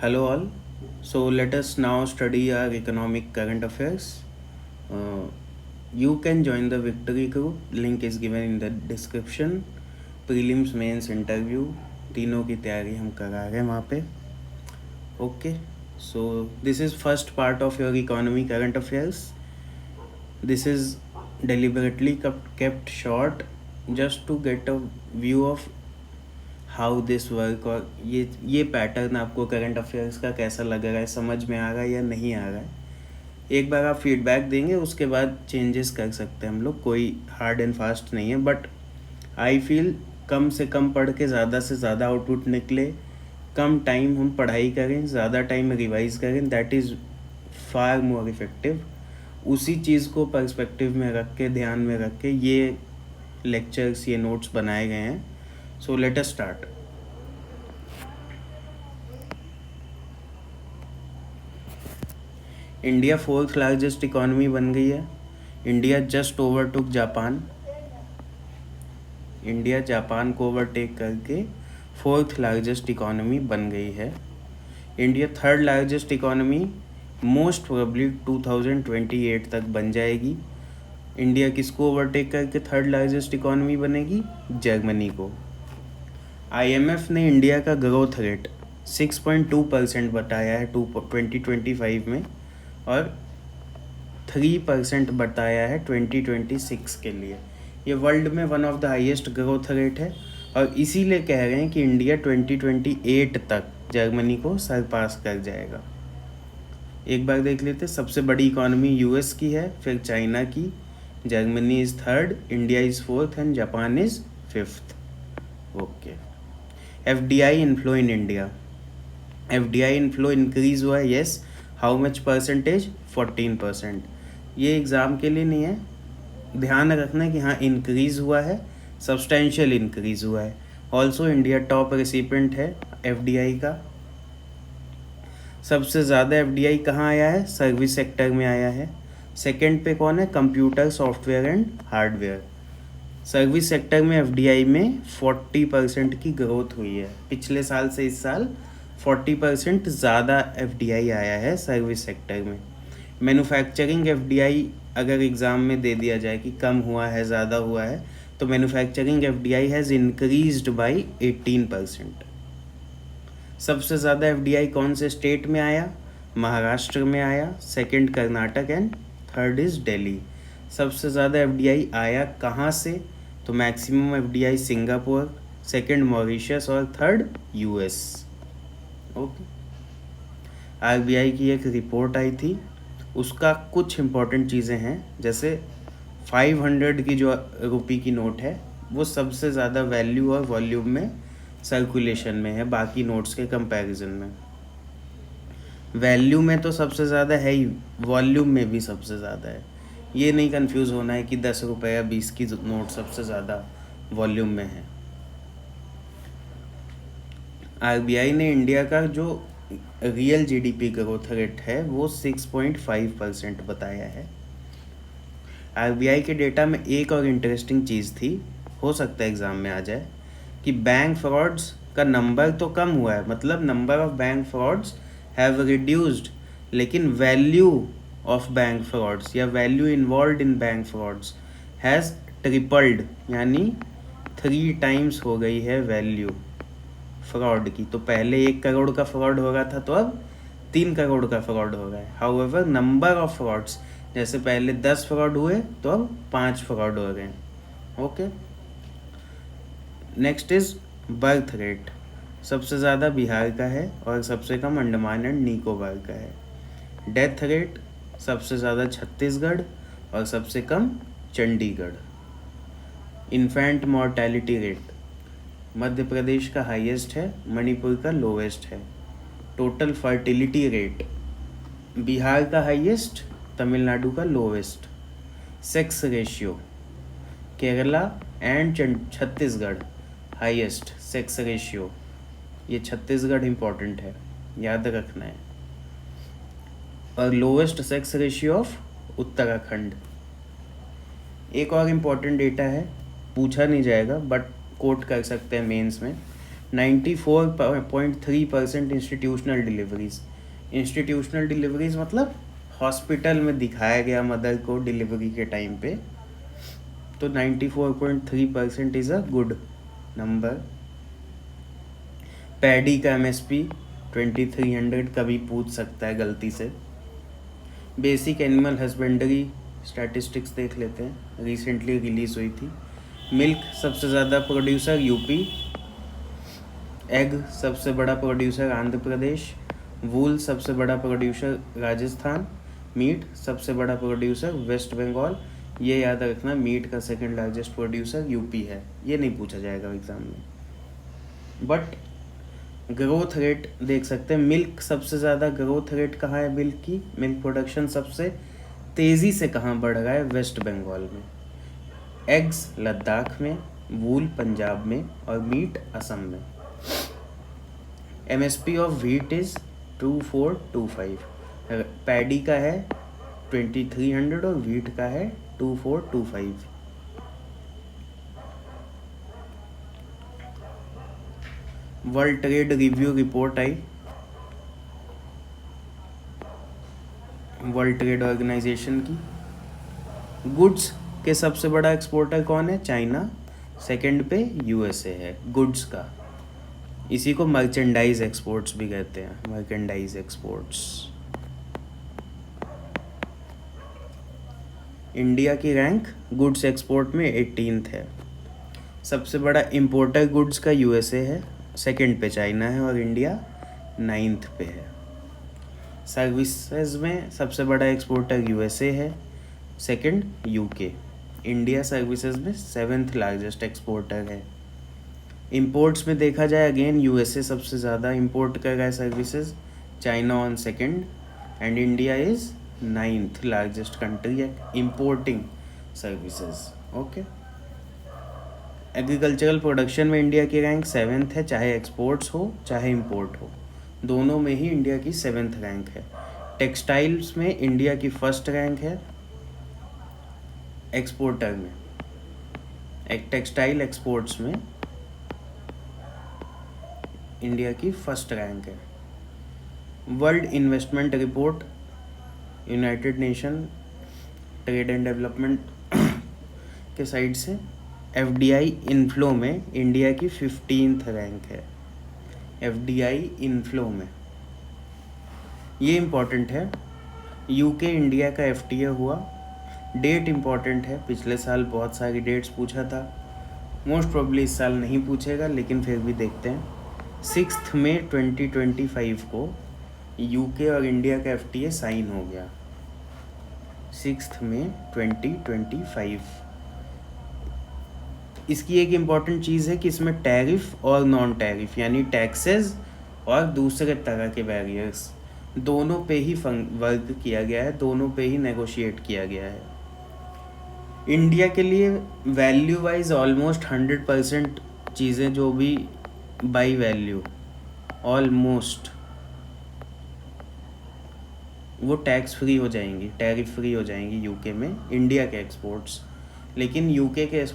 Hello all. So let us now study our economic current affairs. Uh, you can join the Victory Group. Link is given in the description. Prelims, mains, interview तीनों की तैयारी हम करा रहे हैं वहाँ पे. Okay. So this is first part of your economy current affairs. This is deliberately kept short just to get a view of how this work. और ये पैटर्न आपको करंट अफेयर्स का कैसा लग रहा है, समझ में आ रहा है या नहीं आ रहा है. एक बार आप फीडबैक देंगे उसके बाद चेंजेस कर सकते हैं हम लोग. कोई हार्ड एंड फास्ट नहीं है, बट आई फील कम से कम पढ़ के ज़्यादा से ज़्यादा आउटपुट निकले. कम टाइम हम पढ़ाई करें, ज़्यादा टाइम रिवाइज करें, that is far more effective. उसी चीज़ को पर्सपेक्टिव में रख के, ध्यान में रख के ये लेक्चर्स, ये नोट्स बनाए गए हैं. So let us start. India fourth largest economy बन गई है. India just overtook Japan. India Japan को ओवरटेक करके फोर्थ लार्जेस्ट इकॉनमी बन गई है. India third largest economy most probably 2028 तक बन जाएगी. इंडिया किसको ओवरटेक करके थर्ड लार्जेस्ट इकॉनमी बनेगी? जर्मनी को. IMF ने इंडिया का ग्रोथ रेट 6.2% बताया है 2025 में, और 3% बताया है 2026 के लिए. ये वर्ल्ड में one of the highest growth rate है, और इसीलिए कह रहे हैं कि इंडिया 2028 तक जर्मनी को सरपास कर जाएगा. एक बार देख लेते. सबसे बड़ी इकॉनमी US की है, फिर चाइना की, Germany is third, India is fourth and Japan is fifth. Okay. FDI inflow in India. FDI inflow increase हुआ है. येस. How much percentage? 14%. ये एग्ज़ाम के लिए नहीं है, ध्यान रखना है कि हाँ इंक्रीज़ हुआ है, सब्सटेंशियल इंक्रीज़ हुआ है. ऑल्सो इंडिया टॉप रेसिपेंट है FDI का. सबसे ज़्यादा FDI कहाँ आया है? सर्विस सेक्टर में आया है. सेकंड पे कौन है? Computer, software and hardware. Service sector में FDI में 40% की ग्रोथ हुई है. पिछले साल से इस साल 40% ज़्यादा FDI आया है सर्विस सेक्टर में. मैन्युफैक्चरिंग FDI अगर एग्ज़ाम में दे दिया जाए कि कम हुआ है, ज़्यादा हुआ है, तो manufacturing FDI has increased by 18%. सबसे ज़्यादा FDI कौन से स्टेट में आया? महाराष्ट्र में आया, second Karnataka and third is Delhi. सबसे ज़्यादा FDI आया कहाँ से? तो maximum FDI Singapore, second Mauritius और थर्ड US. ओके. RBI की एक रिपोर्ट आई थी, उसका कुछ इम्पोर्टेंट चीज़ें हैं. जैसे 500 की जो रुपये की नोट है वो सबसे ज़्यादा वैल्यू और वॉल्यूम में सर्कुलेशन में है बाकी नोट्स के कंपैरिजन में. वैल्यू में तो सबसे ज़्यादा है ही, वॉल्यूम में भी सबसे ज़्यादा है. ये नहीं कंफ्यूज होना है कि 10 रुपये या 20 की नोट सबसे ज़्यादा वॉल्यूम में है. RBI ने इंडिया का जो रियल GDP ग्रोथ रेट है वो 6.5% बताया है. RBI के डेटा में एक और इंटरेस्टिंग चीज़ थी, हो सकता है एग्ज़ाम में आ जाए, कि बैंक फ्रॉड्स का नंबर तो कम हुआ है, मतलब number of bank frauds have reduced, लेकिन वैल्यू ऑफ बैंक फ्रॉड्स या value involve in bank frauds has tripled, यानी 3 टाइम्स हो गई है वैल्यू फ्रॉड की. तो पहले 1 करोड़ का फ्रॉड हो रहा था, तो अब 3 करोड़ का फ्रॉड हो रहा है. हाउएवर नंबर ऑफ फ्रॉड्स, जैसे पहले 10 फ्रॉड हुए तो अब 5 फ्रॉड हो रहे हैं. Okay. Next is birth rate. सबसे ज़्यादा बिहार का है और सबसे कम अंडमान एंड निकोबार का है. डेथ रेट सबसे ज़्यादा छत्तीसगढ़ और सबसे कम Chandigarh. Infant mortality rate Madhya Pradesh का हाईएस्ट है, मणिपुर का लोवेस्ट है. टोटल फर्टिलिटी रेट बिहार का हाईएस्ट, तमिलनाडु का lowest. Sex ratio Kerala and Chhattisgarh highest sex ratio. ये छत्तीसगढ़ इम्पॉर्टेंट है, याद रखना है. और lowest sex ratio of Uttarakhand. एक और इम्पॉर्टेंट डेटा है, पूछा नहीं जाएगा बट कोट कर सकते हैं मेंस में. 94.3% इंस्टीट्यूशनल डिलीवरीज मतलब हॉस्पिटल में दिखाया गया मदर को डिलीवरी के टाइम पे, तो 94.3% is a good number. Paddy का MSP 2300 कभी पूछ सकता है गलती से। बेसिक एनिमल हस्बेंड्री स्टैटिस्टिक्स देख लेते हैं, रिसेंटली रिलीज़ हुई थी। मिल्क सबसे ज़्यादा प्रोड्यूसर यूपी, एग सबसे बड़ा प्रोड्यूसर आंध्र प्रदेश, वूल सबसे बड़ा प्रोड्यूसर राजस्थान, मीट सबसे बड़ा प्रोड्यूसर वेस्ट बंगाल। ये याद रखना, मीट का सेकंड लार्जेस्ट प्रोड्यूसर यूपी है, ये नहीं पूछा जाएगा एग्ज़ाम में। बट ग्रोथ रेट देख सकते हैं, मिल्क सबसे ज़्यादा ग्रोथ रेट कहाँ है मिल्क की, मिल्क प्रोडक्शन सबसे तेज़ी से कहाँ बढ़ रहा है, वेस्ट बंगाल में। एग्स लद्दाख में, वूल पंजाब में और मीट असम में। MSP of wheat is 2425, paddy का है 2300 और व्हीट का है 2425। वर्ल्ड ट्रेड रिव्यू रिपोर्ट आई, वर्ल्ड ट्रेड ऑर्गेनाइजेशन की। गुड्स के सबसे बड़ा एक्सपोर्टर कौन है, चाइना, सेकंड पे USA है गुड्स का। इसी को मर्चेंडाइज एक्सपोर्ट्स भी कहते हैं, मर्चेंडाइज एक्सपोर्ट्स। इंडिया की रैंक गुड्स एक्सपोर्ट में 18th है। सबसे बड़ा इंपोर्टर गुड्स का USA है, सेकंड पे चाइना है और इंडिया 9th पे है। सर्विसेज में सबसे बड़ा एक्सपोर्टर USA है, सेकंड UK। इंडिया सर्विसेज में 7th लार्जेस्ट एक्सपोर्टर है। इंपोर्ट्स में देखा जाए अगेन USA सबसे ज़्यादा इंपोर्ट कर रहा है services, China on second and India is 9th largest country at importing services. Okay, agricultural production में इंडिया की रैंक 7th है, चाहे एक्सपोर्ट्स हो चाहे इंपोर्ट हो, दोनों में ही इंडिया की 7th रैंक है। टेक्सटाइल्स में इंडिया की फर्स्ट रैंक है, एक्सपोर्टर में, एक टेक्सटाइल एक्सपोर्ट्स में इंडिया की फर्स्ट रैंक है। World investment report, United nation trade and development के साइड से FDI इनफ्लो में इंडिया की 15th रैंक है। FDI इनफ्लो में ये इम्पॉर्टेंट है, UK इंडिया का FTA हुआ, डेट इम्पॉर्टेंट है, पिछले साल बहुत सारी डेट्स पूछा था, मोस्ट प्रोबेबली इस साल नहीं पूछेगा लेकिन फिर भी देखते हैं। 6 मई 2025 को UK और इंडिया का FTA साइन हो गया, 6 मई 2025। इसकी एक इम्पॉर्टेंट चीज़ है कि इसमें टैरिफ और नॉन टैरिफ यानी टैक्सेस और दूसरे तरह के बैरियर्स दोनों पे ही वर्क किया गया है, दोनों पे ही नेगोशिएट किया गया है। इंडिया के लिए वैल्यू वाइज ऑलमोस्ट 100% चीज़ें जो भी बाई वैल्यू ऑलमोस्ट वो टैक्स फ्री हो जाएंगी, टैरिफ फ्री हो जाएंगी UK में इंडिया के एक्सपोर्ट्स। लेकिन UK के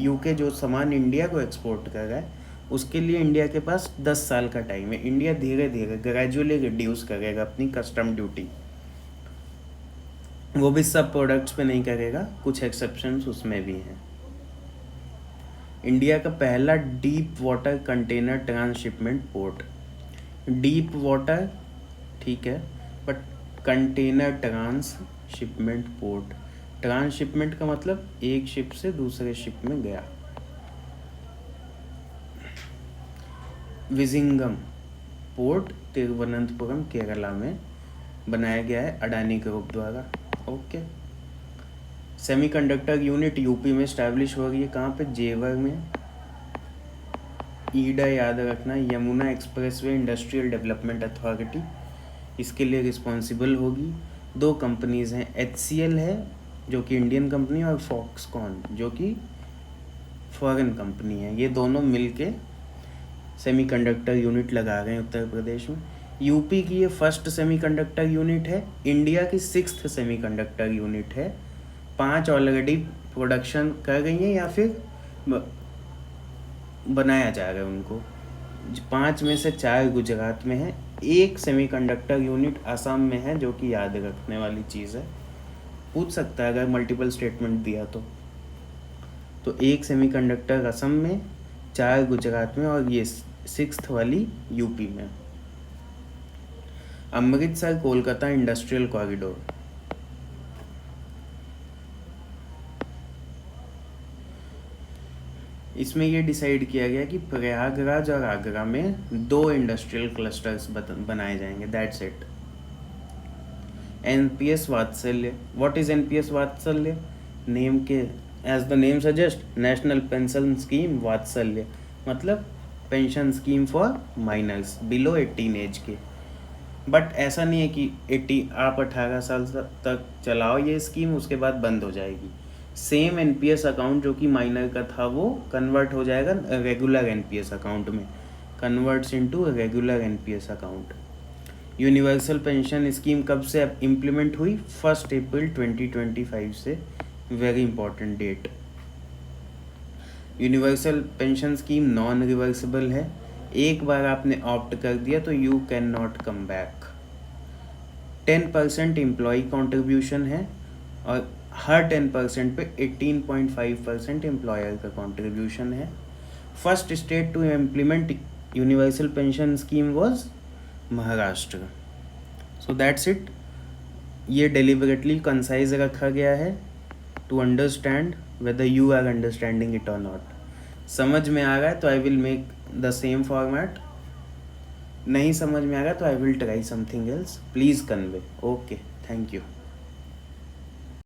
UK जो सामान इंडिया को एक्सपोर्ट कर रहा है उसके लिए इंडिया के पास 10 साल का टाइम है। इंडिया धीरे धीरे ग्रेजुअली रिड्यूस करेगा अपनी कस्टम ड्यूटी, वो भी सब प्रोडक्ट्स पे नहीं करेगा, कुछ एक्सेप्शंस उसमें भी हैं। इंडिया का पहला deep water container transshipment port, deep water ठीक है but container transshipment port, transshipment का मतलब एक शिप से दूसरे शिप में गया। विजिंगम पोर्ट तिरुवनंतपुरम केरला में बनाया गया है अडानी ग्रुप द्वारा। ओके, सेमीकंडक्टर यूनिट यूपी में स्टैब्लिश हो रही है, कहाँ पे, जेवर में। ईडा याद रखना, Yamuna expressway industrial development authority इसके लिए रिस्पॉन्सिबल होगी। 2 कंपनीज़ हैं, HCL है जो कि इंडियन कंपनी और फॉक्सकॉन जो कि फॉरेन कंपनी है, ये दोनों मिलके सेमीकंडक्टर यूनिट लगा रहे हैं उत्तर प्रदेश में। यूपी की ये फर्स्ट सेमीकंडक्टर यूनिट है, इंडिया की 6th सेमीकंडक्टर यूनिट है। 5 ऑलरेडी प्रोडक्शन कर गई हैं या फिर बनाया जा रहा है उनको। 5 में से 4 गुजरात में है, 1 सेमीकंडक्टर यूनिट असम में है, जो कि याद रखने वाली चीज़ है, पूछ सकता है अगर मल्टीपल स्टेटमेंट दिया तो 1 सेमीकंडक्टर असम में, 4 गुजरात में और ये 6th वाली यूपी में। अमृतसर कोलकाता इंडस्ट्रियल कॉरिडोर, इसमें ये डिसाइड किया गया कि प्रयागराज और आगरा में 2 इंडस्ट्रियल क्लस्टर्स बनाए जाएंगे, that's it. NPS Vatsalya, what is NPS Vatsalya? Name के as the name suggest, National Pension Scheme Vatsalya, मतलब pension scheme for minors below 18 age के। बट ऐसा नहीं है कि 80 आप 18 साल तक चलाओ ये स्कीम, उसके बाद बंद हो जाएगी। सेम एनपीएस अकाउंट जो कि माइनर का था वो कन्वर्ट हो जाएगा रेगुलर एनपीएस अकाउंट में, converts into regular NPS account. Universal pension scheme कब से इम्प्लीमेंट हुई? 1 अप्रैल 2025 से, very important date. Universal pension scheme non reversible है, एक बार आपने ऑप्ट कर दिया तो you can not come back. 10% employ contribution है और हर 10% पे 18.5% एम्प्लॉयर का कॉन्ट्रीब्यूशन है। First state to implement universal pension scheme was Maharashtra. So that's it. ये डेलिबरेटली कंसाइज रखा गया है to understand whether you are understanding it और नॉट। समझ में आ रहा है तो I will make the same format, नहीं समझ में आ रहा तो I will try something else, please convey. Okay, thank you.